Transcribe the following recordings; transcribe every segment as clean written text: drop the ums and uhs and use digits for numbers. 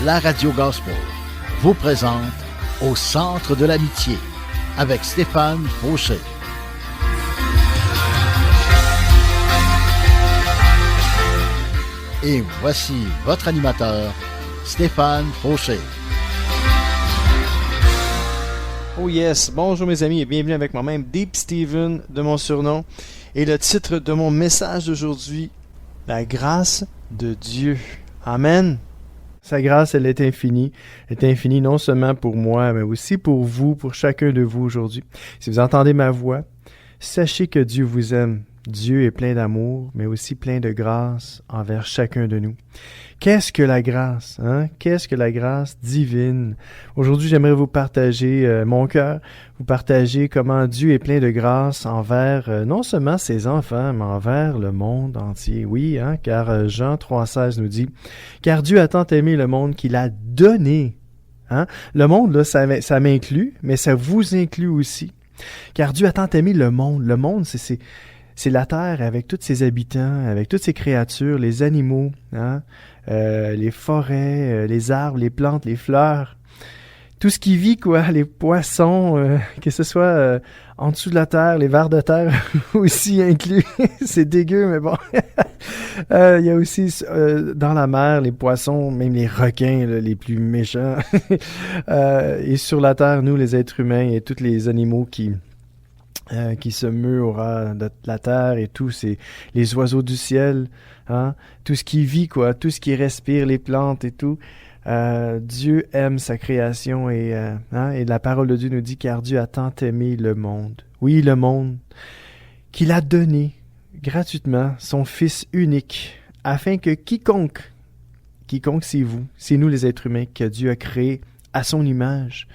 la Radio Gospel vous présente Au centre de l'amitié avec Stéphane Fauché. Et voici votre animateur, Stéphane Fauché. Oh yes, bonjour mes amis et bienvenue avec moi-même, Deep Steven de mon surnom. Et le titre de mon message d'aujourd'hui, la grâce de Dieu. Amen. Sa grâce, elle est infinie. Elle est infinie non seulement pour moi, mais aussi pour vous, pour chacun de vous aujourd'hui. Si vous entendez ma voix, sachez que Dieu vous aime. Dieu est plein d'amour, mais aussi plein de grâce envers chacun de nous. Qu'est-ce que la grâce? Qu'est-ce que la grâce divine? Aujourd'hui, j'aimerais vous partager mon cœur, vous partager comment Dieu est plein de grâce envers non seulement ses enfants, mais envers le monde entier. Oui, car Jean 3,16 nous dit « Car Dieu a tant aimé le monde qu'il a donné. » Le monde, là, ça m'inclut, mais ça vous inclut aussi. Car Dieu a tant aimé le monde. Le monde, c'est la terre avec tous ses habitants, avec toutes ses créatures, les animaux, les forêts, les arbres, les plantes, les fleurs, tout ce qui vit, quoi, les poissons, que ce soit en dessous de la terre, les vers de terre aussi inclus. C'est dégueu, mais bon. Il y a aussi dans la mer, les poissons, même les requins, là, les plus méchants. Et sur la terre, nous, les êtres humains et tous les animaux qui se meurent de la terre et tout, c'est les oiseaux du ciel, tout ce qui vit, quoi, tout ce qui respire, les plantes et tout. Dieu aime sa création et la parole de Dieu nous dit car Dieu a tant aimé le monde. Oui, le monde qu'il a donné gratuitement son Fils unique afin que quiconque c'est vous, c'est nous les êtres humains que Dieu a créés à son image.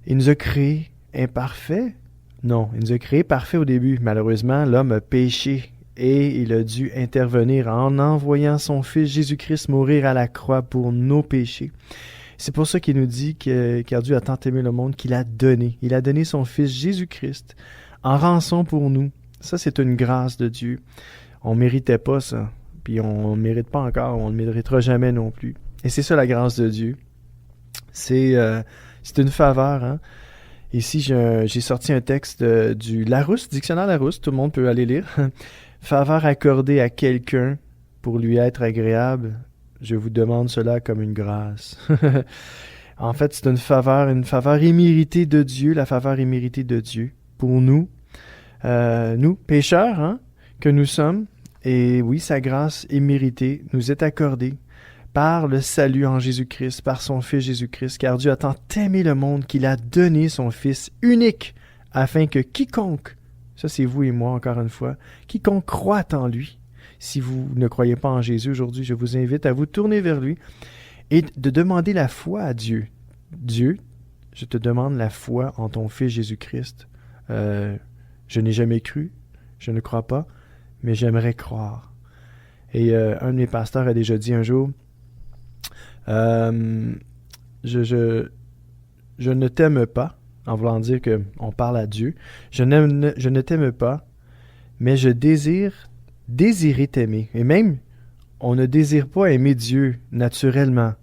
Il nous a créés imparfaits. Non, il nous a créés parfaits au début. Malheureusement, l'homme a péché et il a dû intervenir en envoyant son Fils Jésus-Christ mourir à la croix pour nos péchés. C'est pour ça qu'il nous dit car Dieu a tant aimé le monde qu'il a donné. Il a donné son Fils Jésus-Christ en rançon pour nous. Ça, c'est une grâce de Dieu. On ne méritait pas ça. Puis on ne mérite pas encore. On ne le méritera jamais non plus. Et c'est ça la grâce de Dieu. C'est une faveur, Ici, j'ai sorti un texte du Larousse, dictionnaire Larousse, tout le monde peut aller lire. Faveur accordée à quelqu'un pour lui être agréable, je vous demande cela comme une grâce. En fait, c'est une faveur imméritée de Dieu, la faveur imméritée de Dieu pour nous, nous, pécheurs, que nous sommes. Et oui, sa grâce imméritée nous est accordée par le salut en Jésus-Christ, par son Fils Jésus-Christ, car Dieu a tant aimé le monde qu'il a donné son Fils unique, afin que quiconque, ça c'est vous et moi encore une fois, quiconque croit en lui, si vous ne croyez pas en Jésus aujourd'hui, je vous invite à vous tourner vers lui et de demander la foi à Dieu. Dieu, je te demande la foi en ton Fils Jésus-Christ. Je n'ai jamais cru, je ne crois pas, mais j'aimerais croire. Et un de mes pasteurs a déjà dit un jour, je ne t'aime pas, en voulant dire qu'on parle à Dieu. Je ne t'aime pas, mais je désirer t'aimer. Et même, on ne désire pas aimer Dieu naturellement,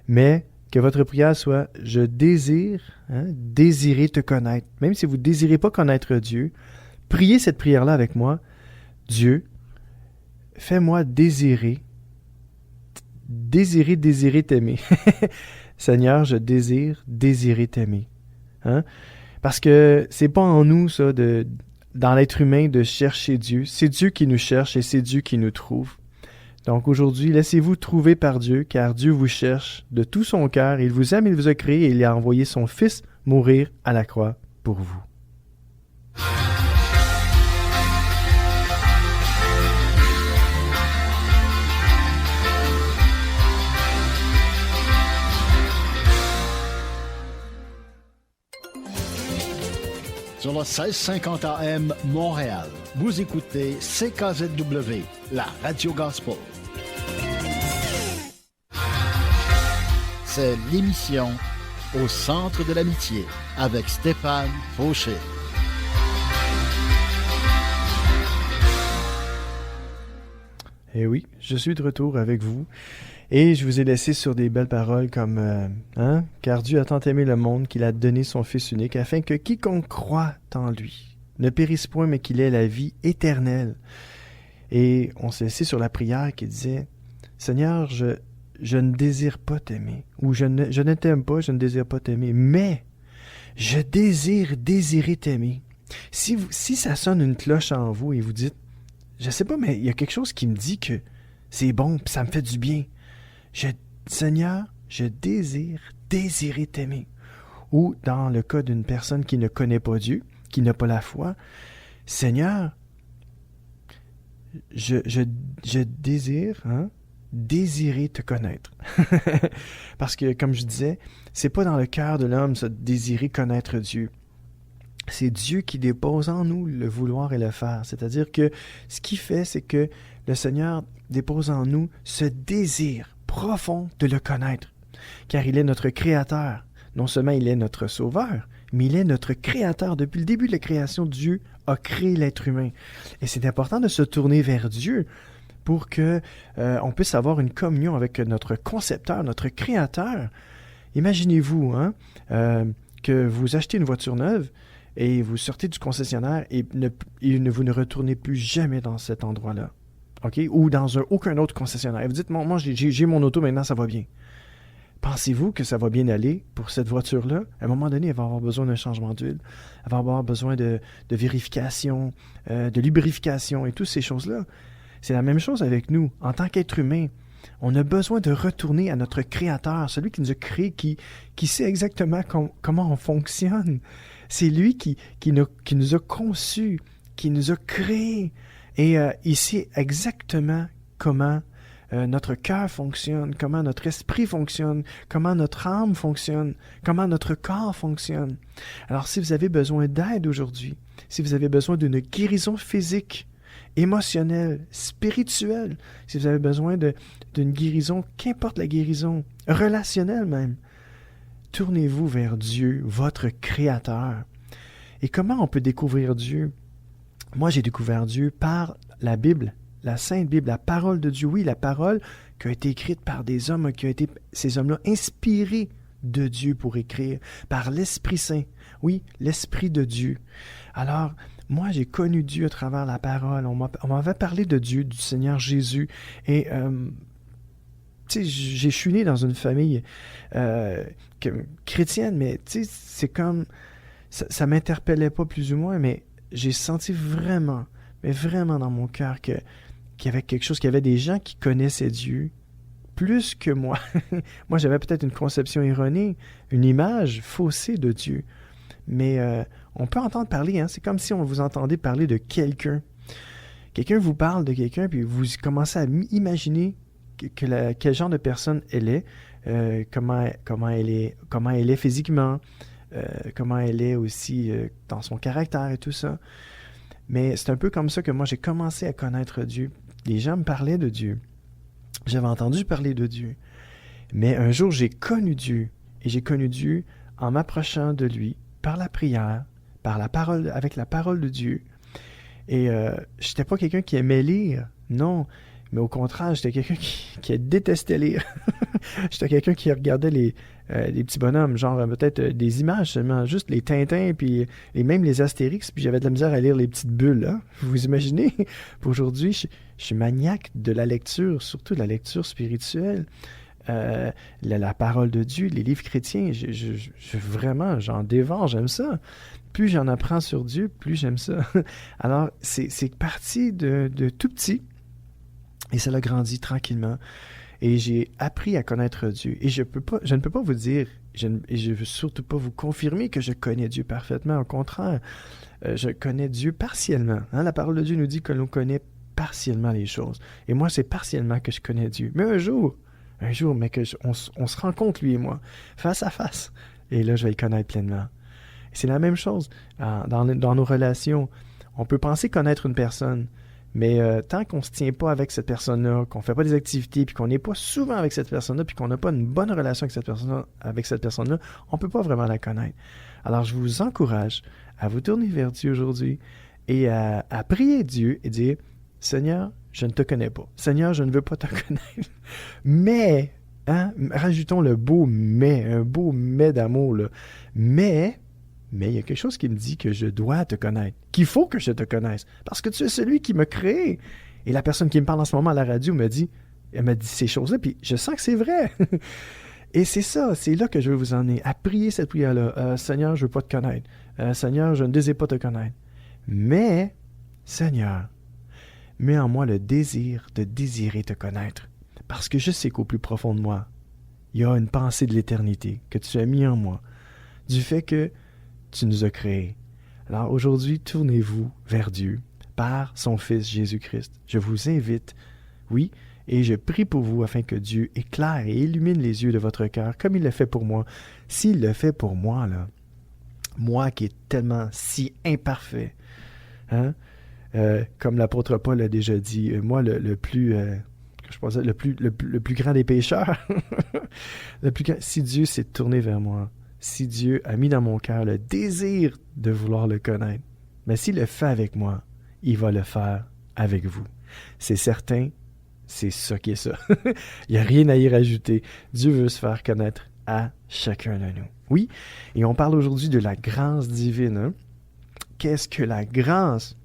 mais que votre prière soit « Je désire, désirer te connaître ». Même si vous ne désirez pas connaître Dieu, priez cette prière-là avec moi. Dieu, fais-moi désirer t'aimer. Seigneur, je désirer t'aimer. Parce que c'est pas en nous, ça, dans l'être humain, de chercher Dieu. C'est Dieu qui nous cherche et c'est Dieu qui nous trouve. Donc aujourd'hui, laissez-vous trouver par Dieu, car Dieu vous cherche de tout son cœur. Il vous aime, il vous a créé et il a envoyé son Fils mourir à la croix pour vous. Sur le 1650 AM Montréal, vous écoutez CKZW, la Radio Gospel. C'est l'émission Au centre de l'amitié avec Stéphane Fauché. Et oui, je suis de retour avec vous. Et je vous ai laissé sur des belles paroles comme car Dieu a tant aimé le monde qu'il a donné son Fils unique, afin que quiconque croit en lui ne périsse point, mais qu'il ait la vie éternelle. Et on s'est laissé sur la prière qui disait « Seigneur, je ne désire pas t'aimer, ou je ne t'aime pas, je ne désire pas t'aimer, mais je désire désirer t'aimer. » Si ça sonne une cloche en vous et vous dites « Je sais pas, mais il y a quelque chose qui me dit que c'est bon, puis ça me fait du bien. Seigneur, je désire désirer t'aimer. » Ou dans le cas d'une personne qui ne connaît pas Dieu, qui n'a pas la foi, « Seigneur, je désire désirer te connaître. » Parce que, comme je disais, c'est pas dans le cœur de l'homme ça, de désirer connaître Dieu. C'est Dieu qui dépose en nous le vouloir et le faire. C'est-à-dire que ce qu'il fait, c'est que le Seigneur dépose en nous ce désir profond de le connaître. Car il est notre Créateur. Non seulement il est notre Sauveur, mais il est notre Créateur. Depuis le début de la création, Dieu a créé l'être humain. Et c'est important de se tourner vers Dieu pour que on puisse avoir une communion avec notre Concepteur, notre Créateur. Imaginez-vous que vous achetez une voiture neuve et vous sortez du concessionnaire et vous ne retournez plus jamais dans cet endroit-là. OK? Ou dans aucun autre concessionnaire. Et vous dites, moi j'ai mon auto, maintenant ça va bien. Pensez-vous que ça va bien aller pour cette voiture-là? À un moment donné, elle va avoir besoin d'un changement d'huile. Elle va avoir besoin de vérification, de lubrification et toutes ces choses-là. C'est la même chose avec nous. En tant qu'être humain, on a besoin de retourner à notre Créateur, celui qui nous a créés, qui sait exactement comment on fonctionne. C'est lui qui nous a conçus, qui nous a créés. Et il sait exactement comment notre cœur fonctionne, comment notre esprit fonctionne, comment notre âme fonctionne, comment notre corps fonctionne. Alors, si vous avez besoin d'aide aujourd'hui, si vous avez besoin d'une guérison physique, émotionnelle, spirituelle, si vous avez besoin d'une guérison, qu'importe la guérison, relationnelle même, tournez-vous vers Dieu, votre Créateur. Et comment on peut découvrir Dieu? Moi, j'ai découvert Dieu par la Bible, la Sainte Bible, la parole de Dieu. Oui, la parole qui a été écrite par des hommes, qui ont été, ces hommes-là, inspirés de Dieu pour écrire, par l'Esprit Saint. Oui, l'Esprit de Dieu. Alors, moi, j'ai connu Dieu à travers la parole. On m'avait parlé de Dieu, du Seigneur Jésus. Et, tu sais, je suis né dans une famille chrétienne, mais tu sais, c'est comme... Ça m'interpellait pas plus ou moins, mais j'ai senti vraiment dans mon cœur qu'il y avait quelque chose, qu'il y avait des gens qui connaissaient Dieu plus que moi. Moi, j'avais peut-être une conception erronée, une image faussée de Dieu. Mais on peut entendre parler, c'est comme si on vous entendait parler de quelqu'un. Quelqu'un vous parle de quelqu'un, puis vous commencez à imaginer quel genre de personne elle est, comment elle est physiquement, comment elle est aussi dans son caractère et tout ça. Mais c'est un peu comme ça que moi j'ai commencé à connaître Dieu. Les gens me parlaient de Dieu. J'avais entendu parler de Dieu. Mais un jour j'ai connu Dieu. Et j'ai connu Dieu en m'approchant de lui, par la prière, par la parole, avec la parole de Dieu. Et je n'étais pas quelqu'un qui aimait lire, non. Mais au contraire, j'étais quelqu'un qui détestait lire. J'étais quelqu'un qui regardait les petits bonhommes, genre peut-être des images seulement, juste les Tintins, puis et même les Astérix, puis j'avais de la misère à lire les petites bulles. Hein? Vous imaginez? Pour aujourd'hui, je suis maniaque de la lecture, surtout de la lecture spirituelle. La parole de Dieu, les livres chrétiens, vraiment, j'en dévore, j'aime ça. Plus j'en apprends sur Dieu, plus j'aime ça. Alors, c'est parti de tout petit. Et ça l'a grandi tranquillement. Et j'ai appris à connaître Dieu. Et je ne peux pas vous dire, et je ne veux surtout pas vous confirmer que je connais Dieu parfaitement. Au contraire, je connais Dieu partiellement. La parole de Dieu nous dit que l'on connaît partiellement les choses. Et moi, c'est partiellement que je connais Dieu. Mais un jour, mais on se rencontre, lui et moi, face à face. Et là, je vais le connaître pleinement. Et c'est la même chose dans nos relations. On peut penser connaître une personne, mais tant qu'on ne se tient pas avec cette personne-là, qu'on ne fait pas des activités, puis qu'on n'est pas souvent avec cette personne-là, puis qu'on n'a pas une bonne relation avec cette personne-là, on ne peut pas vraiment la connaître. Alors, je vous encourage à vous tourner vers Dieu aujourd'hui et à prier Dieu et dire « Seigneur, je ne te connais pas. Seigneur, je ne veux pas te connaître. Mais, rajoutons le beau mais, un beau mais d'amour, là. Mais il y a quelque chose qui me dit que je dois te connaître, qu'il faut que je te connaisse, parce que tu es celui qui m'a créé. Et la personne qui me parle en ce moment à la radio elle m'a dit ces choses-là, puis je sens que c'est vrai. Et c'est ça, c'est là que je veux vous emmener, à prier cette prière-là. Seigneur, je veux pas te connaître. Seigneur, je ne désire pas te connaître. Mais, Seigneur, mets en moi le désir de désirer te connaître. Parce que je sais qu'au plus profond de moi, il y a une pensée de l'éternité que tu as mis en moi, du fait que tu nous as créés. Alors aujourd'hui, tournez-vous vers Dieu par son Fils Jésus-Christ. Je vous invite, oui, et je prie pour vous afin que Dieu éclaire et illumine les yeux de votre cœur comme il le fait pour moi. S'il le fait pour moi, là, moi qui est tellement si imparfait, comme l'apôtre Paul a déjà dit, moi le plus grand des pécheurs, si Dieu s'est tourné vers moi, si Dieu a mis dans mon cœur le désir de vouloir le connaître, mais s'il le fait avec moi, il va le faire avec vous. C'est certain, c'est ça qui est ça. Il n'y a rien à y rajouter. Dieu veut se faire connaître à chacun de nous. Oui, et on parle aujourd'hui de la grâce divine. Qu'est-ce que la grâce?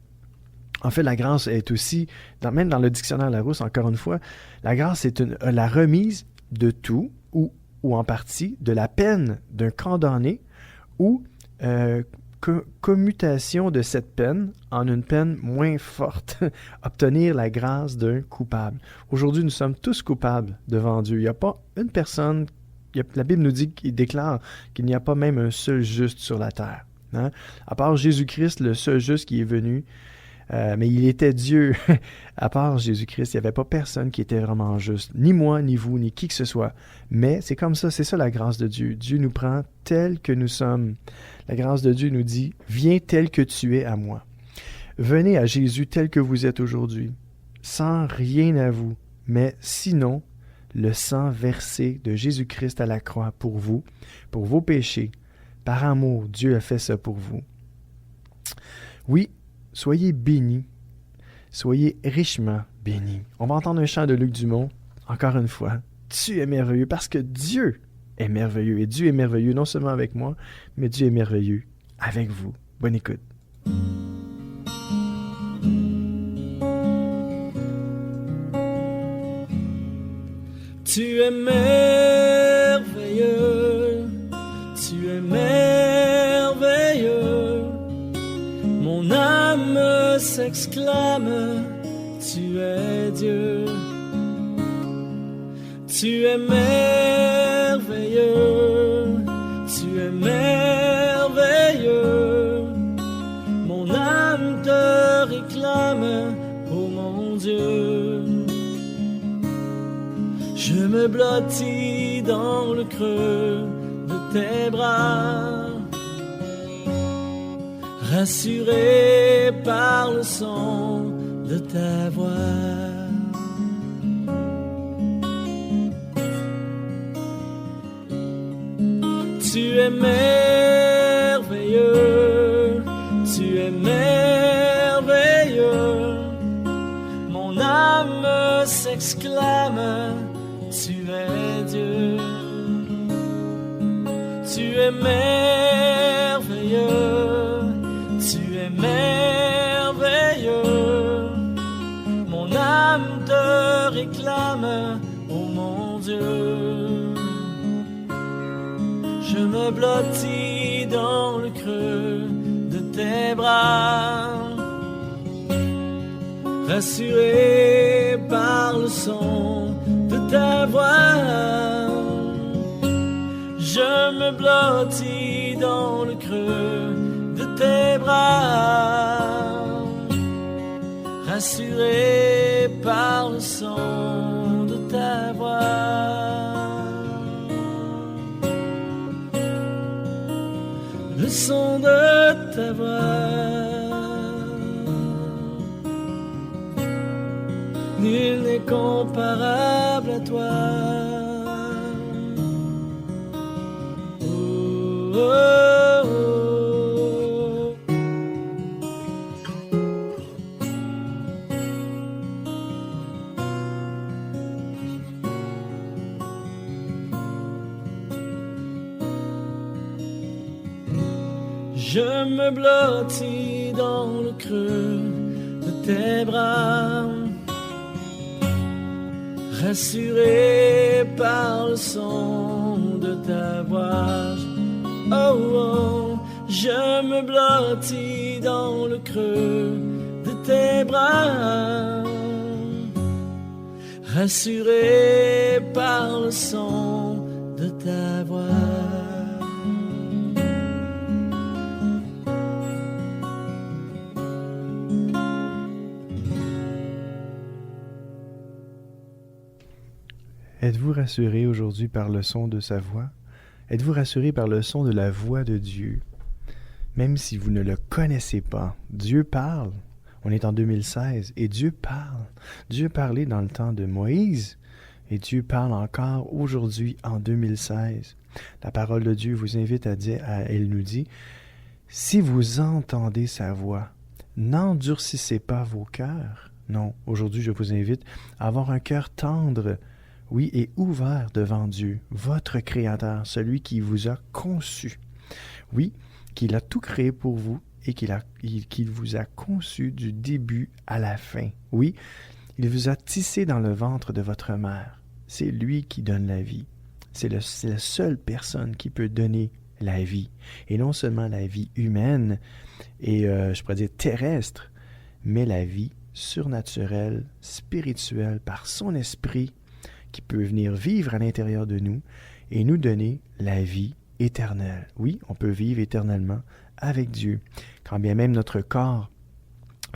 En fait, la grâce est aussi, même dans le dictionnaire Larousse, encore une fois, la grâce est la remise de tout, ou en partie, de la peine d'un condamné, ou commutation de cette peine en une peine moins forte, obtenir la grâce d'un coupable. Aujourd'hui, nous sommes tous coupables devant Dieu. Il n'y a pas une personne, la Bible nous dit, il déclare qu'il n'y a pas même un seul juste sur la terre. À part Jésus-Christ, le seul juste qui est venu, mais il était Dieu. À part Jésus-Christ, il n'y avait pas personne qui était vraiment juste. Ni moi, ni vous, ni qui que ce soit. Mais c'est comme ça, c'est ça la grâce de Dieu. Dieu nous prend tel que nous sommes. La grâce de Dieu nous dit, viens tel que tu es à moi. Venez à Jésus tel que vous êtes aujourd'hui, sans rien à vous, mais sinon, le sang versé de Jésus-Christ à la croix pour vous, pour vos péchés. Par amour, Dieu a fait ça pour vous. Oui, soyez bénis, soyez richement bénis. On va entendre un chant de Luc Dumont, encore une fois. Tu es merveilleux parce que Dieu est merveilleux. Et Dieu est merveilleux non seulement avec moi, mais Dieu est merveilleux avec vous. Bonne écoute. Tu es merveilleux, tu es merveilleux. Mon âme s'exclame, tu es Dieu. Tu es merveilleux, tu es merveilleux. Mon âme te réclame, ô mon Dieu. Je me blottis dans le creux de tes bras, rassuré par le son de ta voix. Tu es merveilleux, tu es merveilleux. Mon âme s'exclame, tu es Dieu. Tu es merveilleux, tu es merveilleux. Mon âme te réclame, ô mon Dieu. Je me blottis dans le creux de tes bras, rassuré par le son de ta voix. Je me blottis dans le creux de tes bras, rassuré par le son de ta voix. Le son de ta voix, nul n'est comparable à toi. Oh, oh, oh. je me blottis dans le creux de tes bras, rassuré par le son de ta voix. Oh, oh, je me blottis dans le creux de tes bras, rassuré par le son de ta voix. Êtes-vous rassuré aujourd'hui par le son de sa voix? Êtes-vous rassuré par le son de la voix de Dieu? Même si vous ne le connaissez pas, Dieu parle. On est en 2016 et Dieu parle. Dieu parlait dans le temps de Moïse et Dieu parle encore aujourd'hui en 2016. La parole de Dieu vous invite à dire, elle nous dit, « Si vous entendez sa voix, n'endurcissez pas vos cœurs. » Non, aujourd'hui je vous invite à avoir un cœur tendre, oui, et ouvert devant Dieu, votre Créateur, celui qui vous a conçu. Oui, qu'il a tout créé pour vous et qu'il vous a conçu du début à la fin. Oui, il vous a tissé dans le ventre de votre mère. C'est lui qui donne la vie. C'est la seule personne qui peut donner la vie. Et non seulement la vie humaine et, je pourrais dire, terrestre, mais la vie surnaturelle, spirituelle, par son esprit, qui peut venir vivre à l'intérieur de nous et nous donner la vie éternelle. Oui, on peut vivre éternellement avec Dieu. Quand bien même notre corps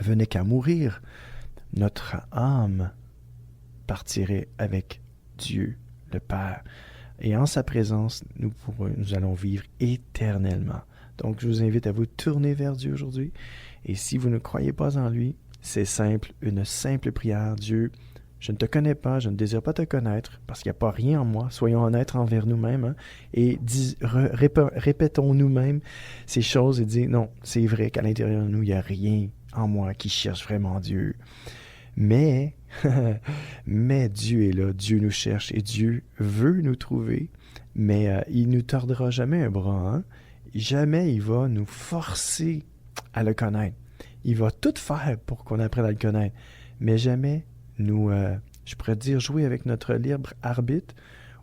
venait qu'à mourir, notre âme partirait avec Dieu, le Père. Et en sa présence, nous allons vivre éternellement. Donc, je vous invite à vous tourner vers Dieu aujourd'hui. Et si vous ne croyez pas en lui, c'est simple, une simple prière. Dieu, je ne te connais pas, je ne désire pas te connaître, parce qu'il n'y a pas rien en moi. Soyons honnêtes envers nous-mêmes, hein, et répétons nous-mêmes ces choses et disons, non, c'est vrai qu'à l'intérieur de nous, il n'y a rien en moi qui cherche vraiment Dieu. Mais Dieu est là, Dieu nous cherche et Dieu veut nous trouver, mais il ne nous tordra jamais un bras. Hein? Jamais il va nous forcer à le connaître. Il va tout faire pour qu'on apprenne à le connaître, mais jamais nous, je pourrais dire, jouer avec notre libre arbitre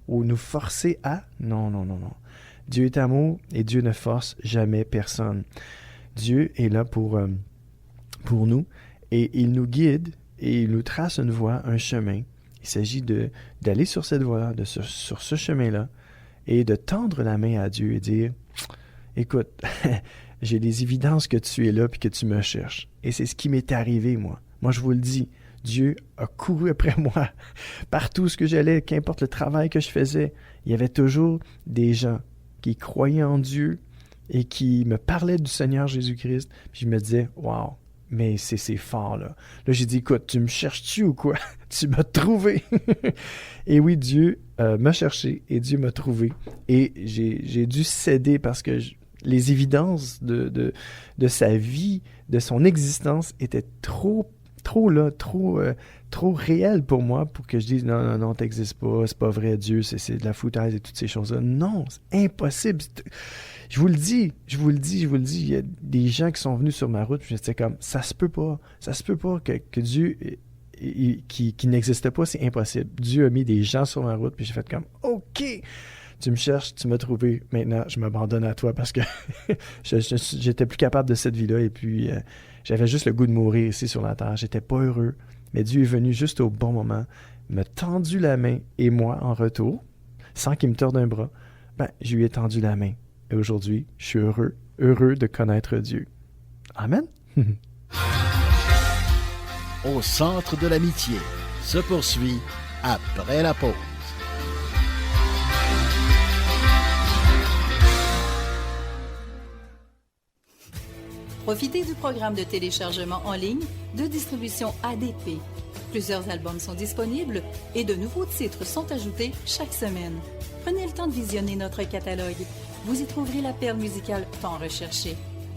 ou nous forcer à... Non. Dieu est amour et Dieu ne force jamais personne. Dieu est là pour nous et il nous guide et il nous trace une voie, un chemin. Il s'agit d'aller sur cette voie, sur ce chemin-là et de tendre la main à Dieu et dire, écoute, j'ai des évidences que tu es là et que tu me cherches. Et c'est ce qui m'est arrivé, moi. Moi, je vous le dis, Dieu a couru après moi. Partout où j'allais, qu'importe le travail que je faisais, il y avait toujours des gens qui croyaient en Dieu et qui me parlaient du Seigneur Jésus-Christ. Puis je me disais, wow, mais c'est fort, là. Là, j'ai dit, écoute, tu me cherches-tu ou quoi? Tu m'as trouvé. Et oui, Dieu m'a cherché et Dieu m'a trouvé. Et j'ai dû céder parce que les évidences de sa vie, de son existence étaient trop réel pour moi pour que je dise non, t'existes pas, c'est pas vrai, Dieu, c'est de la foutaise et toutes ces choses-là. Non, c'est impossible. Je vous le dis, il y a des gens qui sont venus sur ma route, puis j'étais comme, ça se peut pas que Dieu qui n'existe pas, c'est impossible. Dieu a mis des gens sur ma route, puis j'ai fait comme, OK, tu me cherches, tu m'as trouvé, maintenant je m'abandonne à toi parce que j'étais plus capable de cette vie-là et puis j'avais juste le goût de mourir ici sur la terre. J'étais pas heureux, mais Dieu est venu juste au bon moment, m'a tendu la main et moi, en retour, sans qu'il me torde un bras, je lui ai tendu la main. Et aujourd'hui, je suis heureux de connaître Dieu. Amen. Au centre de l'amitié se poursuit après la pause. Profitez du programme de téléchargement en ligne de distribution ADP. Plusieurs albums sont disponibles et de nouveaux titres sont ajoutés chaque semaine. Prenez le temps de visionner notre catalogue. Vous y trouverez la perle musicale tant recherchée.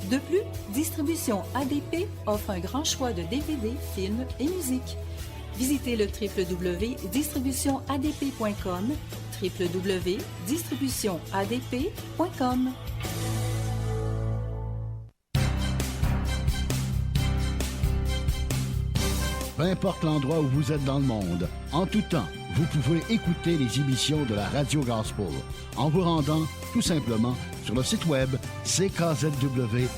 De plus, Distribution ADP offre un grand choix de DVD, films et musique. Visitez le www.distributionadp.com, www.distributionadp.com. importe l'endroit où vous êtes dans le monde, en tout temps, vous pouvez écouter les émissions de la Radio Gospel en vous rendant tout simplement sur le site web ckzw.ca.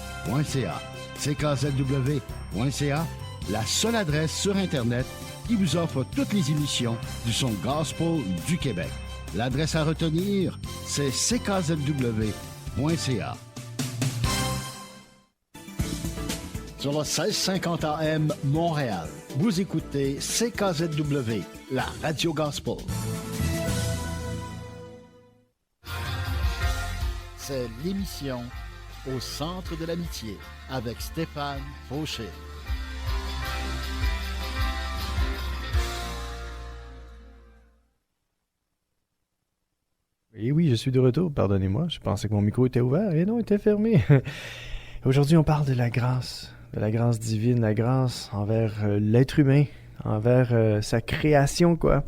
ckzw.ca, la seule adresse sur Internet qui vous offre toutes les émissions du son Gospel du Québec. L'adresse à retenir, c'est ckzw.ca. Sur le 1650 AM Montréal, vous écoutez CKZW, la Radio Gospel. C'est l'émission Au centre de l'amitié avec Stéphane Fauché. Et oui, je suis de retour, pardonnez-moi, je pensais que mon micro était ouvert et non, il était fermé. Aujourd'hui, on parle de la grâce divine, la grâce envers l'être humain, envers sa création, quoi.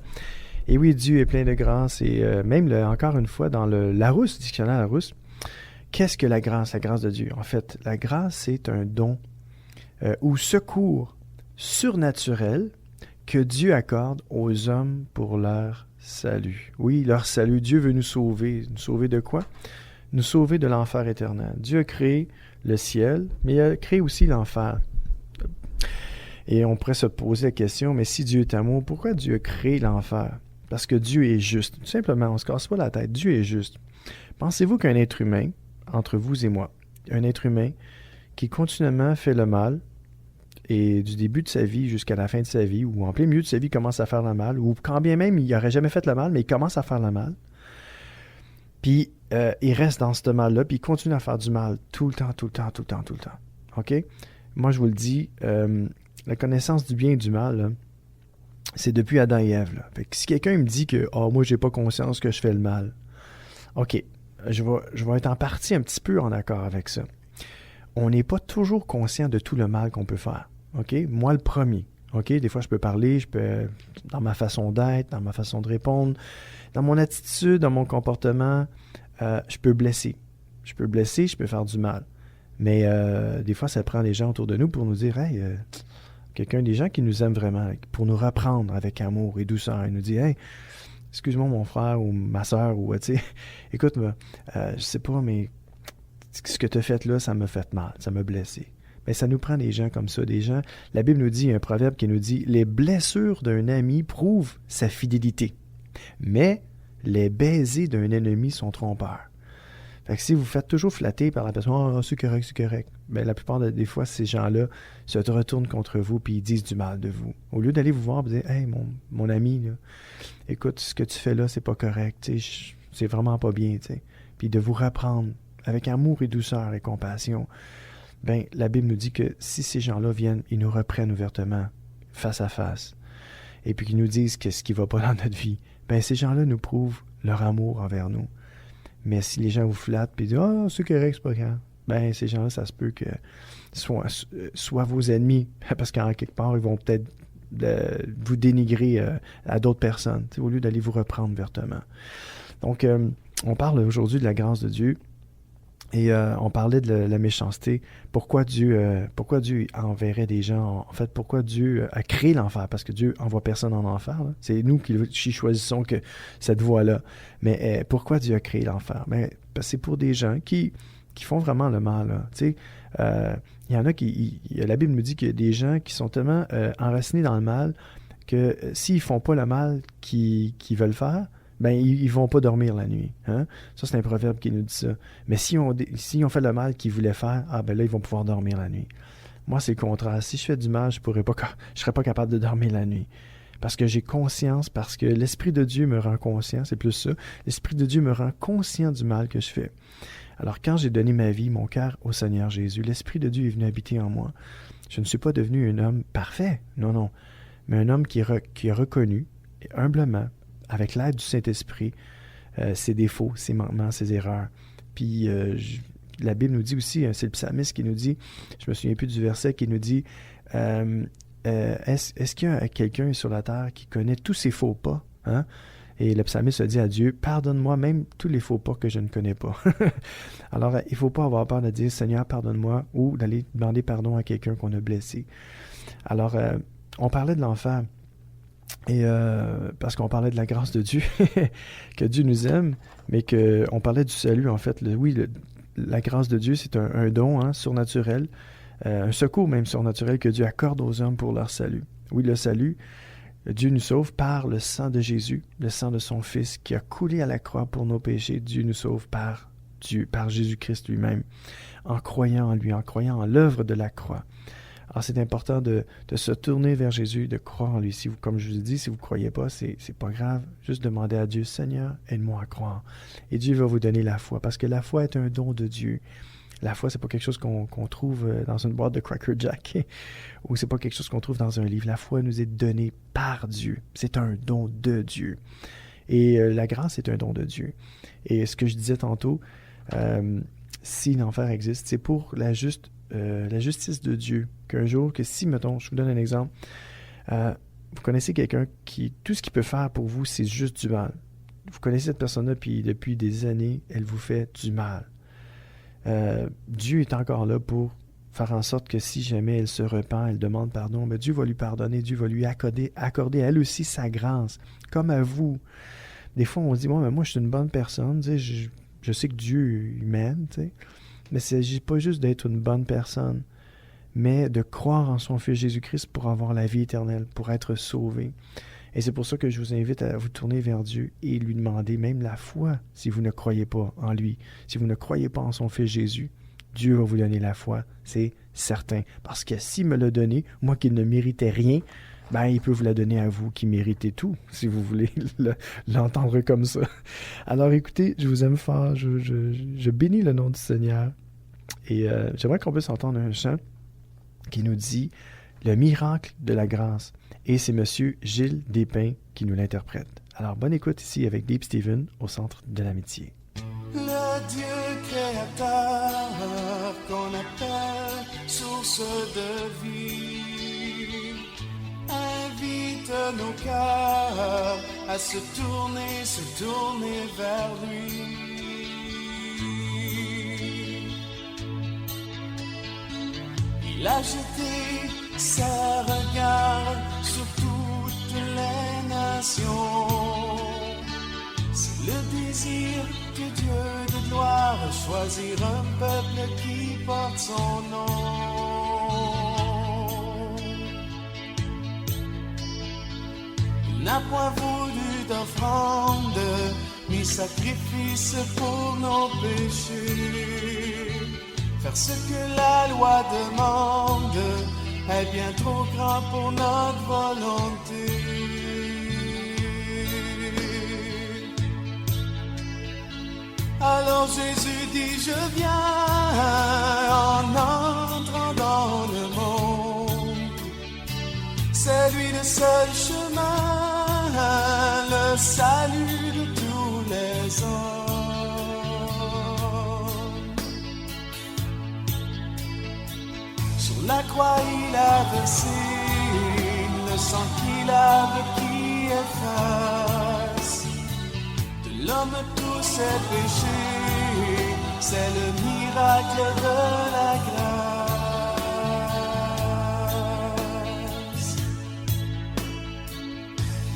Et oui, Dieu est plein de grâce, et même, encore une fois, dans le Larousse, dictionnaire Larousse, qu'est-ce que la grâce de Dieu? En fait, la grâce, c'est un don ou secours surnaturel que Dieu accorde aux hommes pour leur salut. Oui, leur salut. Dieu veut nous sauver. Nous sauver de quoi? Nous sauver de l'enfer éternel. Dieu a créé le ciel, mais il a créé aussi l'enfer. Et on pourrait se poser la question, mais si Dieu est amour, pourquoi Dieu a créé l'enfer? Parce que Dieu est juste. Tout simplement, on ne se casse pas la tête. Dieu est juste. Pensez-vous qu'un être humain, entre vous et moi, un être humain qui continuellement fait le mal, et du début de sa vie jusqu'à la fin de sa vie, ou en plein milieu de sa vie, commence à faire le mal, ou quand bien même il n'aurait jamais fait le mal, mais il commence à faire le mal, puis il reste dans ce mal-là, puis il continue à faire du mal tout le temps. OK? Moi, je vous le dis, la connaissance du bien et du mal, là, c'est depuis Adam et Ève. Là. Fait que si quelqu'un me dit que « moi, j'ai pas conscience que je fais le mal », OK, je vais être en partie un petit peu en accord avec ça. On n'est pas toujours conscient de tout le mal qu'on peut faire. OK? Moi, le premier. OK? Des fois, je peux parler, dans ma façon d'être, dans ma façon de répondre, dans mon attitude, dans mon comportement, je peux blesser. Je peux faire du mal. Mais des fois, ça prend les gens autour de nous pour nous dire « Hey, des gens qui nous aiment vraiment, pour nous reprendre avec amour et douceur, et nous dire « Hey, excuse-moi mon frère ou ma soeur, ou tu sais, écoute, je sais pas, mais ce que tu as fait là, ça m'a fait mal, ça m'a blessé. » Mais ça nous prend des gens comme ça, des gens. La Bible nous dit, il y a un proverbe qui nous dit « Les blessures d'un ami prouvent sa fidélité, mais les baisers d'un ennemi sont trompeurs. » Fait que si vous faites toujours flatter par la personne « Oh, c'est correct. » Bien, la plupart des fois, ces gens-là se retournent contre vous puis ils disent du mal de vous. Au lieu d'aller vous voir et dire « Hey, mon ami, là, écoute, ce que tu fais là, c'est pas correct, c'est vraiment pas bien. » Puis de vous reprendre avec amour et douceur et compassion. Ben, la Bible nous dit que si ces gens-là viennent, ils nous reprennent ouvertement, face à face, et puis qu'ils nous disent ce qui va pas dans notre vie, ben ces gens-là nous prouvent leur amour envers nous. Mais si les gens vous flattent et disent « Ah, c'est correct, c'est pas grave », ben ces gens-là, ça se peut que soient vos ennemis, parce qu'en quelque part, ils vont peut-être vous dénigrer à d'autres personnes, au lieu d'aller vous reprendre ouvertement. Donc, on parle aujourd'hui de la grâce de Dieu. Et on parlait de la méchanceté. Pourquoi Dieu enverrait des gens? En fait, pourquoi Dieu a créé l'enfer? Parce que Dieu envoie personne en enfer. Là. C'est nous qui choisissons cette voie-là. Mais pourquoi Dieu a créé l'enfer? Ben, c'est pour des gens qui font vraiment le mal. Tu sais, il y en a la Bible nous dit qu'il y a des gens qui sont tellement enracinés dans le mal que s'ils font pas le mal qu'ils veulent faire, ben ils vont pas dormir la nuit. Hein? Ça, c'est un proverbe qui nous dit ça. Mais s'ils ont fait le mal qu'ils voulaient faire, ben là, ils vont pouvoir dormir la nuit. Moi, c'est le contraire. Si je fais du mal, je serais pas capable de dormir la nuit. Parce que j'ai conscience, parce que l'Esprit de Dieu me rend conscient, c'est plus ça. L'Esprit de Dieu me rend conscient du mal que je fais. Alors, quand j'ai donné ma vie, mon cœur au Seigneur Jésus, l'Esprit de Dieu est venu habiter en moi. Je ne suis pas devenu un homme parfait, non. Mais un homme qui a reconnu, humblement, avec l'aide du Saint-Esprit, ses défauts, ses manquements, ses erreurs. Puis la Bible nous dit aussi, c'est le psalmiste qui nous dit, je me souviens plus du verset, qui nous dit est-ce qu'il y a quelqu'un sur la terre qui connaît tous ses faux pas? Hein? Et le psalmiste a dit à Dieu, pardonne-moi même tous les faux pas que je ne connais pas. Alors, il ne faut pas avoir peur de dire, Seigneur, pardonne-moi, ou d'aller demander pardon à quelqu'un qu'on a blessé. Alors, on parlait de l'enfer. Et parce qu'on parlait de la grâce de Dieu, que Dieu nous aime, mais qu'on parlait du salut, en fait. La grâce de Dieu, c'est un don surnaturel, un secours même surnaturel que Dieu accorde aux hommes pour leur salut. Oui, le salut, Dieu nous sauve par le sang de Jésus, le sang de son Fils qui a coulé à la croix pour nos péchés. Dieu nous sauve par Dieu, par Jésus-Christ lui-même, en croyant en lui, en croyant en l'œuvre de la croix. Alors, c'est important de se tourner vers Jésus, de croire en lui. Si vous, comme je vous ai dit, si vous ne croyez pas, c'est pas grave. Juste demandez à Dieu, Seigneur, aide-moi à croire. Et Dieu va vous donner la foi, parce que la foi est un don de Dieu. La foi, c'est pas quelque chose qu'on trouve dans une boîte de Cracker Jack, ou c'est pas quelque chose qu'on trouve dans un livre. La foi nous est donnée par Dieu. C'est un don de Dieu. Et la grâce est un don de Dieu. Et ce que je disais tantôt, si l'enfer existe, c'est pour la justice de Dieu. Qu'un jour, que si, mettons, je vous donne un exemple, vous connaissez quelqu'un qui, tout ce qu'il peut faire pour vous, c'est juste du mal. Vous connaissez cette personne-là, puis depuis des années, elle vous fait du mal. Dieu est encore là pour faire en sorte que si jamais elle se repent, elle demande pardon, mais Dieu va lui pardonner, Dieu va lui accorder à elle aussi sa grâce, comme à vous. Des fois, on se dit, mais moi, je suis une bonne personne, tu sais, je sais que Dieu m'aime, tu sais, mais il ne s'agit pas juste d'être une bonne personne, mais de croire en son Fils Jésus-Christ pour avoir la vie éternelle, pour être sauvé. Et c'est pour ça que je vous invite à vous tourner vers Dieu et lui demander même la foi si vous ne croyez pas en lui. Si vous ne croyez pas en son Fils Jésus, Dieu va vous donner la foi, c'est certain. Parce que s'il me l'a donné, moi qui ne méritais rien, il peut vous la donner à vous qui méritez tout, si vous voulez l'entendre comme ça. Alors écoutez, je vous aime fort, je bénis le nom du Seigneur. Et j'aimerais qu'on puisse entendre un chant qui nous dit « Le miracle de la grâce ». Et c'est M. Gilles Despins qui nous l'interprète. Alors, bonne écoute ici avec Deep Stephen au Centre de l'Amitié. Le Dieu créateur qu'on appelle source de vie invite nos cœurs à se tourner vers lui. Il a jeté ses regards sur toutes les nations. C'est le désir que Dieu de gloire choisir un peuple qui porte son nom. Il n'a point voulu d'offrande ni sacrifice pour nos péchés. Faire ce que la loi demande est bien trop grand pour notre volonté. Alors Jésus dit, je viens en entrant dans le monde. C'est lui le seul chemin, le salut de tous les hommes. La croix, il a versé le sang qu'il lave, qui efface de l'homme tous ses péchés. C'est le miracle de la grâce.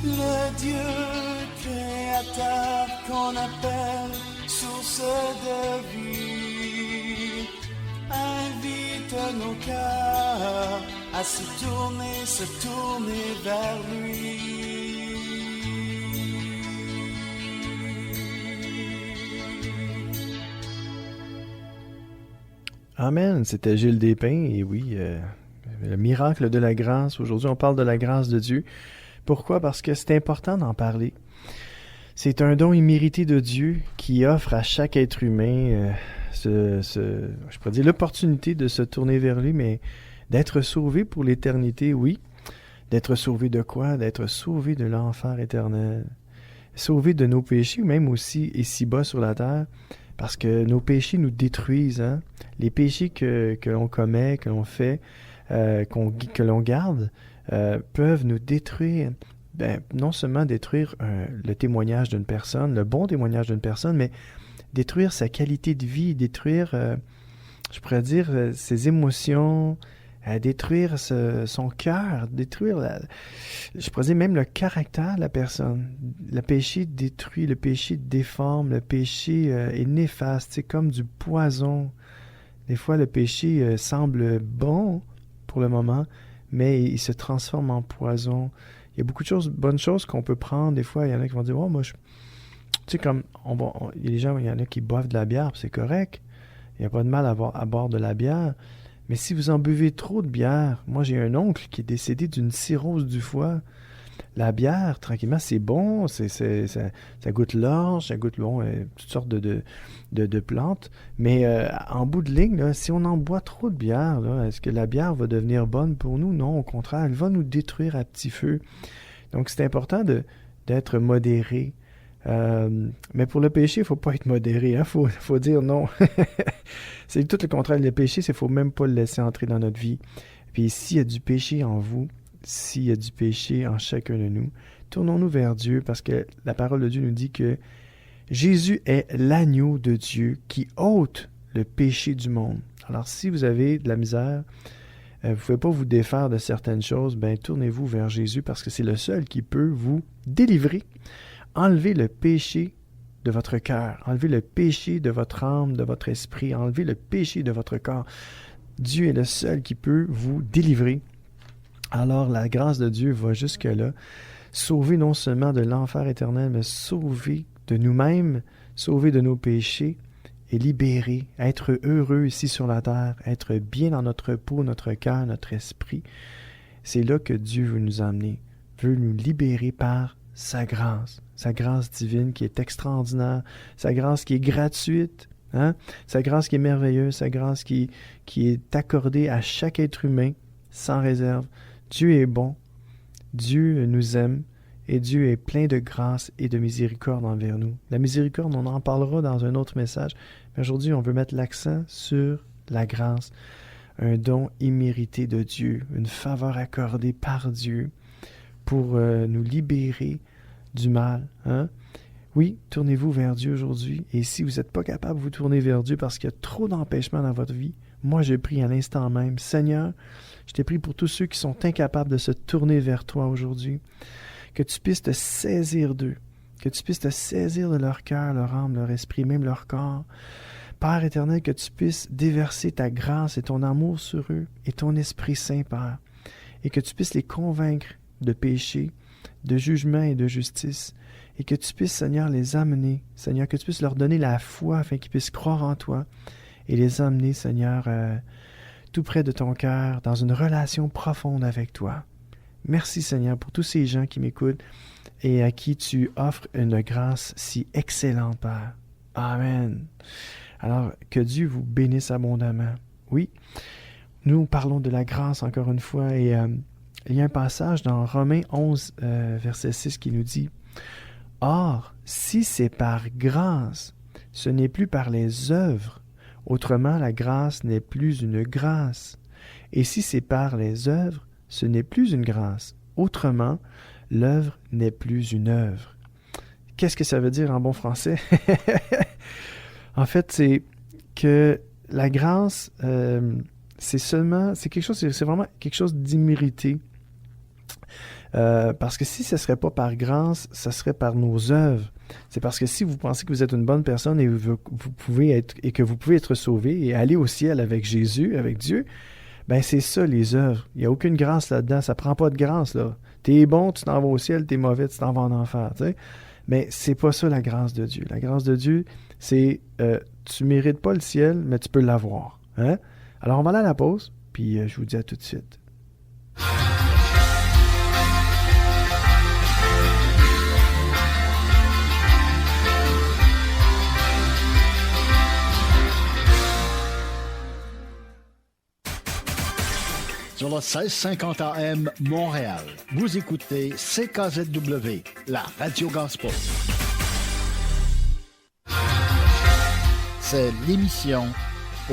Le Dieu créateur qu'on appelle source de vie invite nos cœurs à se tourner vers lui. Amen, c'était Gilles Despins, et oui, le miracle de la grâce. Aujourd'hui, on parle de la grâce de Dieu. Pourquoi? Parce que c'est important d'en parler. C'est un don immérité de Dieu qui offre à chaque être humain je pourrais dire l'opportunité de se tourner vers lui, mais d'être sauvé pour l'éternité, oui. D'être sauvé de quoi? D'être sauvé de l'enfer éternel. Sauvé de nos péchés, ou même aussi ici-bas sur la terre, parce que nos péchés nous détruisent. Hein? Les péchés que l'on commet, que l'on fait, que l'on garde, peuvent nous détruire. Non seulement détruire le témoignage d'une personne, le bon témoignage d'une personne, mais détruire sa qualité de vie, détruire, je pourrais dire, ses émotions, à détruire son cœur, je pourrais dire même le caractère de la personne. Le péché détruit, le péché déforme, le péché est néfaste, c'est comme du poison. Des fois, le péché semble bon pour le moment, mais il se transforme en poison. Il y a beaucoup de bonnes choses qu'on peut prendre. Des fois, il y en a qui vont dire, « Oh, moi, tu sais, comme, il y a des gens, il y en a qui boivent de la bière, c'est correct. Il n'y a pas de mal à boire de la bière. Mais si vous en buvez trop de bière, moi, j'ai un oncle qui est décédé d'une cirrhose du foie. La bière, tranquillement, c'est bon, ça goûte l'orge, ça goûte toutes sortes de plantes. Mais en bout de ligne, là, si on en boit trop de bière, là, est-ce que la bière va devenir bonne pour nous? Non, au contraire, elle va nous détruire à petit feu. Donc, c'est important d'être modéré. Mais pour le péché, il ne faut pas être modéré. Il faut dire non. C'est tout le contraire. Le péché, il ne faut même pas le laisser entrer dans notre vie. Puis s'il y a du péché en vous, s'il y a du péché en chacun de nous, tournons-nous vers Dieu parce que la parole de Dieu nous dit que Jésus est l'agneau de Dieu qui ôte le péché du monde. Alors si vous avez de la misère, vous ne pouvez pas vous défaire de certaines choses, tournez-vous vers Jésus parce que c'est le seul qui peut vous délivrer. Enlevez le péché de votre cœur, enlevez le péché de votre âme, de votre esprit, enlevez le péché de votre corps. Dieu est le seul qui peut vous délivrer. Alors la grâce de Dieu va jusque-là, sauver non seulement de l'enfer éternel, mais sauver de nous-mêmes, sauver de nos péchés et libérer, être heureux ici sur la terre, être bien dans notre peau, notre cœur, notre esprit. C'est là que Dieu veut nous emmener, veut nous libérer par sa grâce divine qui est extraordinaire, sa grâce qui est gratuite, sa grâce qui est merveilleuse, sa grâce qui est accordée à chaque être humain sans réserve. Dieu est bon, Dieu nous aime et Dieu est plein de grâce et de miséricorde envers nous. La miséricorde, on en parlera dans un autre message, mais aujourd'hui, on veut mettre l'accent sur la grâce, un don immérité de Dieu, une faveur accordée par Dieu pour nous libérer du mal. Oui, tournez-vous vers Dieu aujourd'hui. Et si vous n'êtes pas capable de vous tourner vers Dieu parce qu'il y a trop d'empêchements dans votre vie, moi je prie à l'instant même, Seigneur, je t'ai prie pour tous ceux qui sont incapables de se tourner vers toi aujourd'hui, que tu puisses te saisir d'eux, que tu puisses te saisir de leur cœur, leur âme, leur esprit, même leur corps. Père éternel, que tu puisses déverser ta grâce et ton amour sur eux et ton Esprit Saint, Père, et que tu puisses les convaincre de péché, de jugement et de justice, et que tu puisses, Seigneur, les amener, Seigneur, que tu puisses leur donner la foi afin qu'ils puissent croire en toi et les amener, Seigneur, tout près de ton cœur, dans une relation profonde avec toi. Merci, Seigneur, pour tous ces gens qui m'écoutent et à qui tu offres une grâce si excellente, Père. Amen. Alors, que Dieu vous bénisse abondamment. Oui, nous parlons de la grâce encore une fois et il y a un passage dans Romains 11, verset 6 qui nous dit « Or, si c'est par grâce, ce n'est plus par les œuvres. Autrement, la grâce n'est plus une grâce. Et si c'est par les œuvres, ce n'est plus une grâce. Autrement, l'œuvre n'est plus une œuvre. » Qu'est-ce que ça veut dire en bon français? En fait, c'est que la grâce, c'est vraiment quelque chose d'immérité. Parce que si ce ne serait pas par grâce, ce serait par nos œuvres. C'est parce que si vous pensez que vous êtes une bonne personne et que vous pouvez être sauvé et aller au ciel avec Jésus, avec Dieu, c'est ça les œuvres. Il n'y a aucune grâce là-dedans. Ça ne prend pas de grâce, là. T'es bon, tu t'en vas au ciel, t'es mauvais, tu t'en vas en enfer, tu sais. Mais c'est pas ça la grâce de Dieu. La grâce de Dieu, c'est tu mérites pas le ciel, mais tu peux l'avoir. Alors on va aller à la pause, puis je vous dis à tout de suite. Sur le 1650 AM Montréal, vous écoutez CKZW, la Radio Gospel. C'est l'émission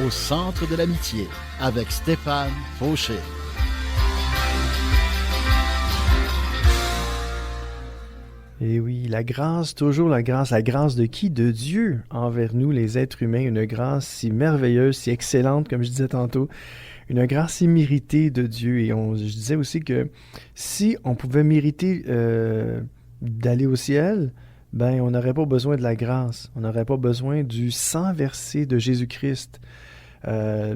Au centre de l'amitié avec Stéphane Fauché. Et oui, la grâce, toujours la grâce de qui? De Dieu envers nous, les êtres humains, une grâce si merveilleuse, si excellente, comme je disais tantôt, une grâce imméritée de Dieu. Et je disais aussi que si on pouvait mériter d'aller au ciel, ben on n'aurait pas besoin de la grâce. On n'aurait pas besoin du sang versé de Jésus-Christ.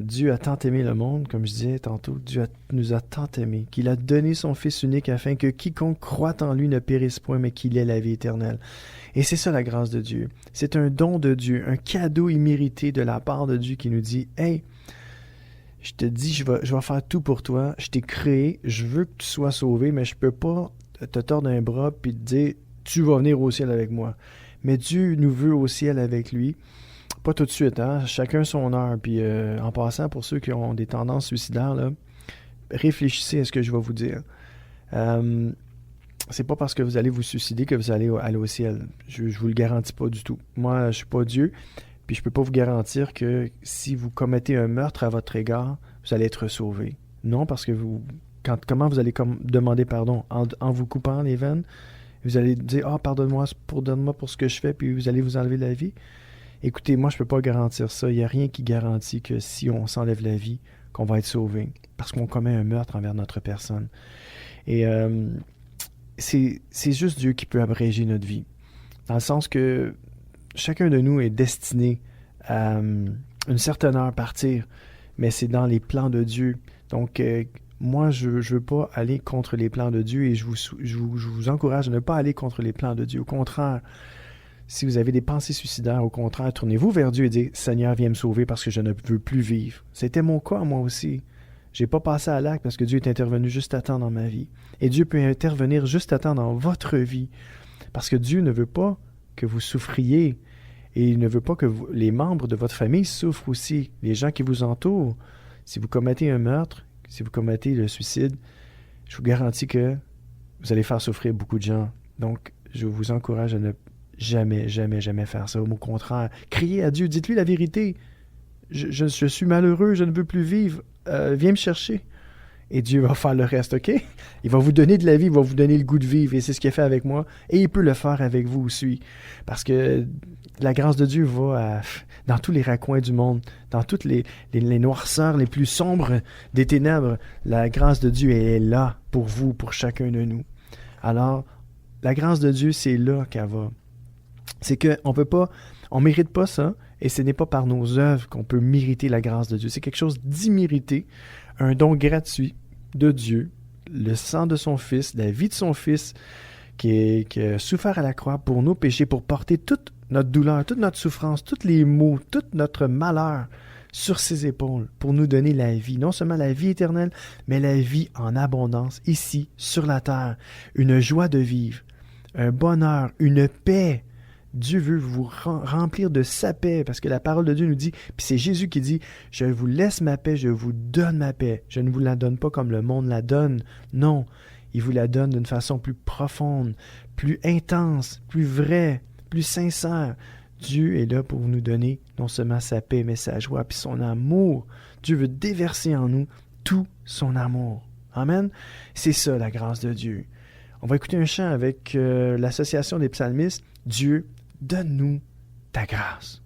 Dieu a tant aimé le monde, comme je disais tantôt, Dieu nous a tant aimés, qu'il a donné son Fils unique afin que quiconque croit en lui ne périsse point, mais qu'il ait la vie éternelle. Et c'est ça la grâce de Dieu. C'est un don de Dieu, un cadeau immérité de la part de Dieu qui nous dit « Hey, je te dis, je vais faire tout pour toi, je t'ai créé, je veux que tu sois sauvé, mais je peux pas te tordre un bras puis te dire « Tu vas venir au ciel avec moi. » Mais Dieu nous veut au ciel avec lui. Pas tout de suite, hein? Chacun son heure. Puis en passant, pour ceux qui ont des tendances suicidaires, là, réfléchissez à ce que je vais vous dire. C'est pas parce que vous allez vous suicider que vous allez aller au ciel. Je vous le garantis pas du tout. Moi, je suis pas Dieu, puis je peux pas vous garantir que si vous commettez un meurtre à votre égard, vous allez être sauvé. Non, parce que comment vous allez demander pardon? En vous coupant les veines, vous allez dire « Ah, pardonne-moi pour ce que je fais », puis vous allez vous enlever la vie. Écoutez, moi, je ne peux pas garantir ça. Il n'y a rien qui garantit que si on s'enlève la vie, qu'on va être sauvé, parce qu'on commet un meurtre envers notre personne. Et c'est juste Dieu qui peut abréger notre vie, dans le sens que chacun de nous est destiné à une certaine heure partir, mais c'est dans les plans de Dieu. Donc, moi, je ne veux pas aller contre les plans de Dieu et je vous encourage à ne pas aller contre les plans de Dieu. Au contraire, si vous avez des pensées suicidaires, au contraire, tournez-vous vers Dieu et dites « Seigneur, viens me sauver parce que je ne veux plus vivre. » C'était mon cas, moi aussi. Je n'ai pas passé à l'acte parce que Dieu est intervenu juste à temps dans ma vie. Et Dieu peut intervenir juste à temps dans votre vie. Parce que Dieu ne veut pas que vous souffriez et il ne veut pas que les membres de votre famille souffrent aussi. Les gens qui vous entourent. Si vous commettez un meurtre, si vous commettez le suicide, je vous garantis que vous allez faire souffrir beaucoup de gens. Donc, je vous encourage à ne jamais, jamais, jamais faire ça. Au contraire, criez à Dieu, dites-lui la vérité. Je suis malheureux, je ne veux plus vivre. Viens me chercher. Et Dieu va faire le reste, OK? Il va vous donner de la vie, il va vous donner le goût de vivre. Et c'est ce qu'il a fait avec moi. Et il peut le faire avec vous aussi. Parce que la grâce de Dieu va dans tous les raccoins du monde, dans toutes les noirceurs les plus sombres des ténèbres. La grâce de Dieu est là pour vous, pour chacun de nous. Alors, la grâce de Dieu, c'est là qu'elle va. C'est qu'on peut pas, on mérite pas ça, et ce n'est pas par nos œuvres qu'on peut mériter la grâce de Dieu. C'est quelque chose d'immérité, un don gratuit de Dieu, le sang de son Fils, la vie de son Fils, qui a souffert à la croix pour nos péchés, pour porter toute notre douleur, toute notre souffrance, tous les maux, tout notre malheur sur ses épaules, pour nous donner la vie, non seulement la vie éternelle, mais la vie en abondance, ici, sur la terre, une joie de vivre, un bonheur, une paix. Dieu veut vous remplir de sa paix, parce que la parole de Dieu nous dit, puis c'est Jésus qui dit, « Je vous laisse ma paix, je vous donne ma paix. Je ne vous la donne pas comme le monde la donne. » Non, il vous la donne d'une façon plus profonde, plus intense, plus vraie, plus sincère. Dieu est là pour nous donner non seulement sa paix, mais sa joie, puis son amour. Dieu veut déverser en nous tout son amour. Amen. C'est ça la grâce de Dieu. On va écouter un chant avec l'Association des psalmistes. Dieu, donne-nous ta grâce.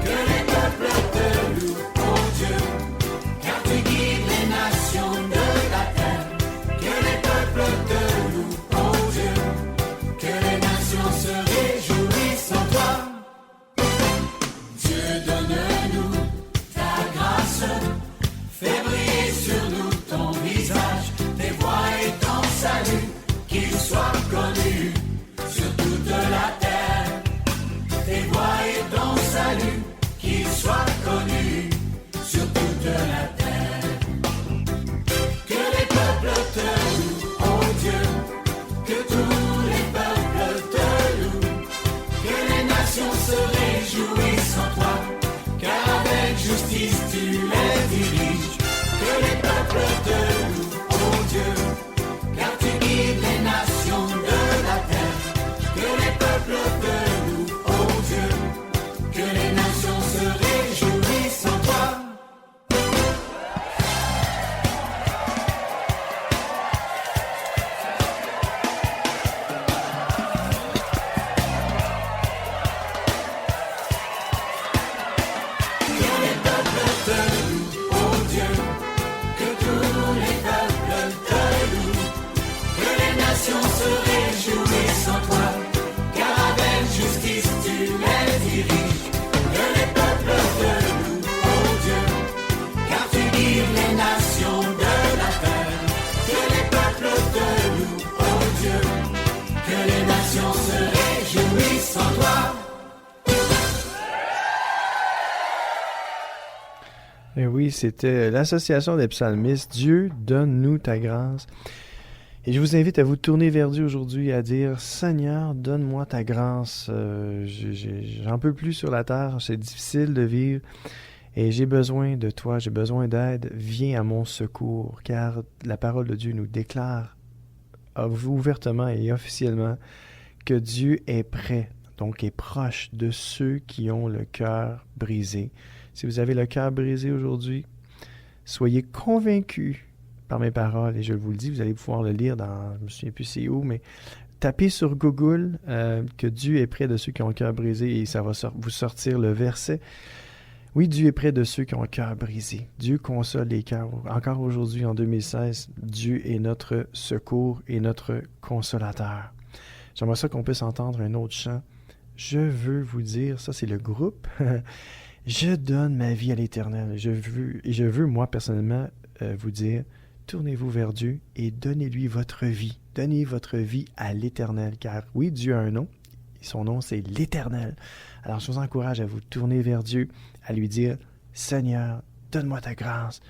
Que les peuples te louent, oh Dieu, car tu guides les nations. Et oui, c'était l'association des psalmistes. Dieu, donne-nous ta grâce. Et je vous invite à vous tourner vers Dieu aujourd'hui et à dire, Seigneur, donne-moi ta grâce. J'en peux plus sur la terre, c'est difficile de vivre. Et j'ai besoin de toi, j'ai besoin d'aide. Viens à mon secours, car la parole de Dieu nous déclare ouvertement et officiellement que Dieu est prêt, donc est proche de ceux qui ont le cœur brisé. Si vous avez le cœur brisé aujourd'hui, soyez convaincus par mes paroles, et je vous le dis, vous allez pouvoir le lire dans, je ne me souviens plus c'est où, mais tapez sur Google que Dieu est près de ceux qui ont le cœur brisé, et ça va vous sortir le verset. Oui, Dieu est près de ceux qui ont le cœur brisé. Dieu console les cœurs. Encore aujourd'hui, en 2016, Dieu est notre secours et notre consolateur. J'aimerais ça qu'on puisse entendre un autre chant. Je veux vous dire, ça c'est le groupe, je donne ma vie à l'Éternel. Je veux moi personnellement vous dire, tournez-vous vers Dieu et donnez-lui votre vie. Donnez votre vie à l'Éternel, car oui, Dieu a un nom, et son nom c'est l'Éternel. Alors je vous encourage à vous tourner vers Dieu, à lui dire, Seigneur, donne-moi ta grâce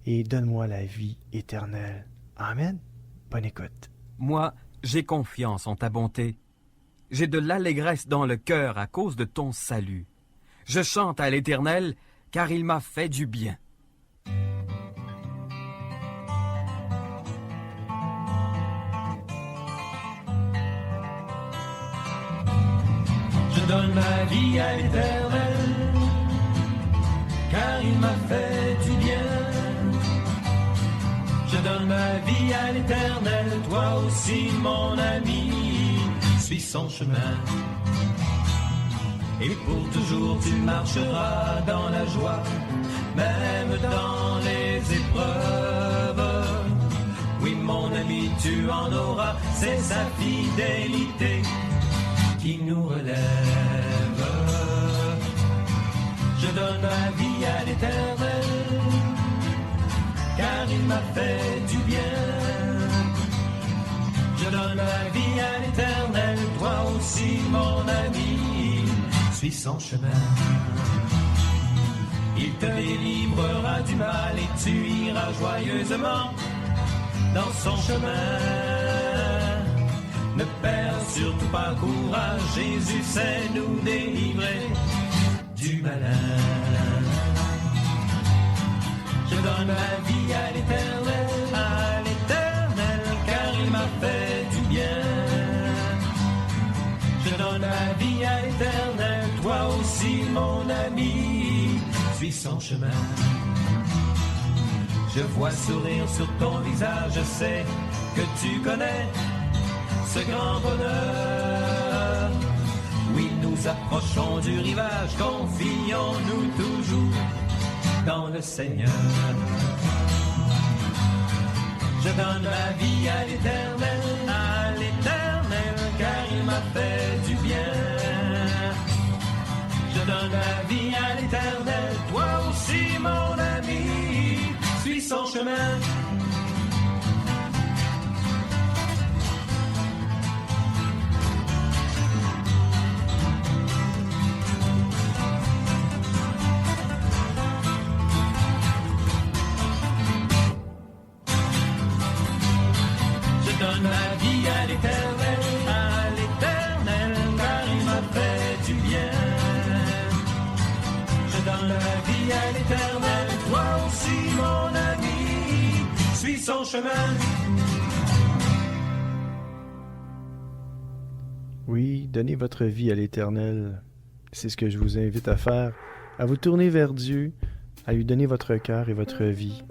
et donne-moi la vie éternelle. Amen. Bonne écoute. Moi, j'ai confiance en ta bonté. J'ai de l'allégresse dans le cœur à cause de ton salut. Je chante à l'Éternel, car il m'a fait du bien. Je donne ma vie à l'Éternel, car il m'a fait du bien. Je donne ma vie à l'Éternel, toi aussi mon ami, suis son chemin. Et pour toujours tu marcheras dans la joie, même dans les épreuves. Oui mon ami, tu en auras, c'est sa fidélité qui nous relève. Je donne ma vie à l'Éternel, car il m'a fait du bien. Je donne ma vie à l'Éternel, toi aussi mon ami, suis son chemin. Il te délivrera du mal et tu iras joyeusement dans son chemin. Ne perds surtout pas courage, Jésus sait nous délivrer du malin. Je donne ma vie à l'Éternel, car il m'a fait du bien. Je donne ma vie à l'Éternel, toi aussi mon ami, suis son chemin. Je vois sourire sur ton visage, je sais que tu connais ce grand bonheur. Oui, nous approchons du rivage, confions-nous toujours dans le Seigneur. Je donne ma vie à l'Éternel, car il m'a fait du bien. Je donne ma vie à l'Éternel, toi aussi mon ami, suis son chemin. Je donne ma vie à l'Éternel, car il m'a fait du bien. Je donne ma vie à l'Éternel, toi aussi mon ami, suis son chemin. Oui, donnez votre vie à l'Éternel. C'est ce que je vous invite à faire, à vous tourner vers Dieu, à lui donner votre cœur et votre vie.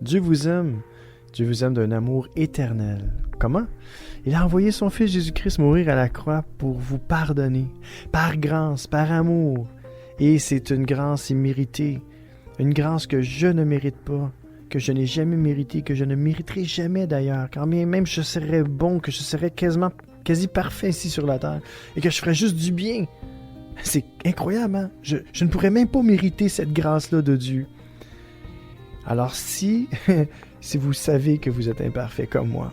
Dieu vous aime. Dieu vous aime d'un amour éternel. Comment? Il a envoyé son Fils Jésus-Christ mourir à la croix pour vous pardonner, par grâce, par amour. Et c'est une grâce imméritée, une grâce que je ne mérite pas, que je n'ai jamais méritée, que je ne mériterai jamais d'ailleurs, quand bien même je serais bon, que je serais quasi parfait ici sur la terre, et que je ferais juste du bien. C'est incroyable, hein? Je ne pourrais même pas mériter cette grâce-là de Dieu. Alors si vous savez que vous êtes imparfait comme moi,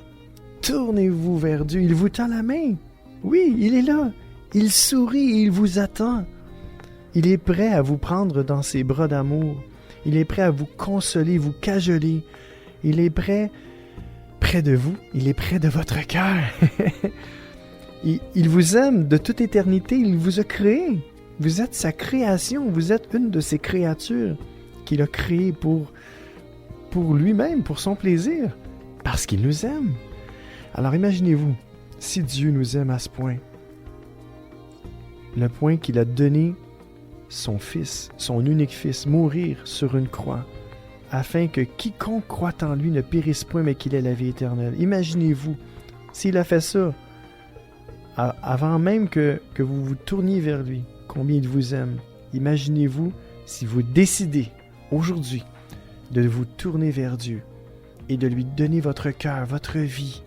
tournez-vous vers Dieu, il vous tend la main. Oui, il est là. Il sourit et il vous attend. Il est prêt à vous prendre dans ses bras d'amour. Il est prêt à vous consoler, vous cajoler. Il est près de vous. Il est près de votre cœur. Il vous aime de toute éternité. Il vous a créé. Vous êtes sa création. Vous êtes une de ses créatures qu'il a créées pour lui-même, pour son plaisir, parce qu'il nous aime. Alors imaginez-vous, si Dieu nous aime à ce point, le point qu'il a donné son Fils, son unique Fils, mourir sur une croix, afin que quiconque croit en lui ne périsse point, mais qu'il ait la vie éternelle. Imaginez-vous, s'il a fait ça, avant même que vous vous tourniez vers lui, combien il vous aime. Imaginez-vous si vous décidez aujourd'hui de vous tourner vers Dieu et de lui donner votre cœur, votre vie,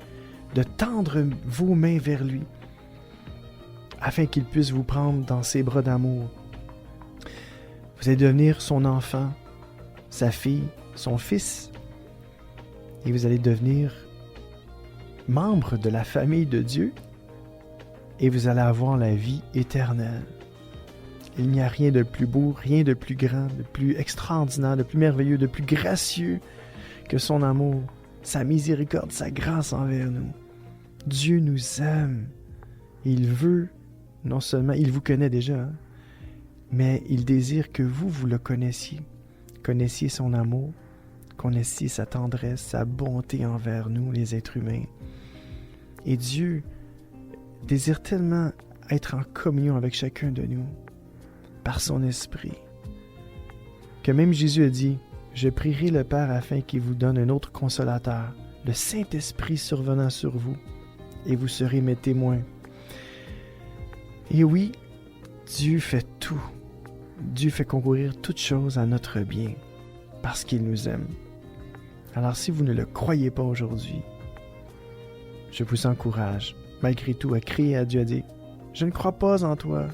de tendre vos mains vers lui, afin qu'il puisse vous prendre dans ses bras d'amour. Vous allez devenir son enfant, sa fille, son fils, et vous allez devenir membre de la famille de Dieu, et vous allez avoir la vie éternelle. Il n'y a rien de plus beau, rien de plus grand, de plus extraordinaire, de plus merveilleux, de plus gracieux que son amour, sa miséricorde, sa grâce envers nous. Dieu nous aime. Il veut, non seulement, il vous connaît déjà, hein, mais il désire que vous le connaissiez. Connaissiez son amour, connaissiez sa tendresse, sa bonté envers nous, les êtres humains. Et Dieu désire tellement être en communion avec chacun de nous, par son esprit, que même Jésus a dit, « Je prierai le Père afin qu'il vous donne un autre consolateur, le Saint-Esprit survenant sur vous, et vous serez mes témoins. » Et oui, Dieu fait tout. Dieu fait concourir toutes choses à notre bien, parce qu'il nous aime. Alors si vous ne le croyez pas aujourd'hui, je vous encourage, malgré tout, à crier à Dieu, à dire, « Je ne crois pas en toi. »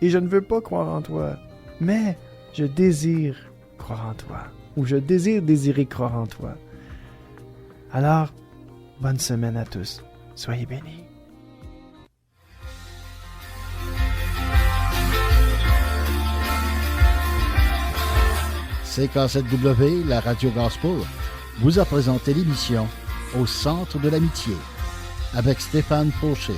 Et je ne veux pas croire en toi, mais je désire croire en toi, ou je désirer croire en toi. Alors, bonne semaine à tous. Soyez bénis. CK7W, la Radio Gospel, vous a présenté l'émission Au centre de l'amitié avec Stéphane Fauché.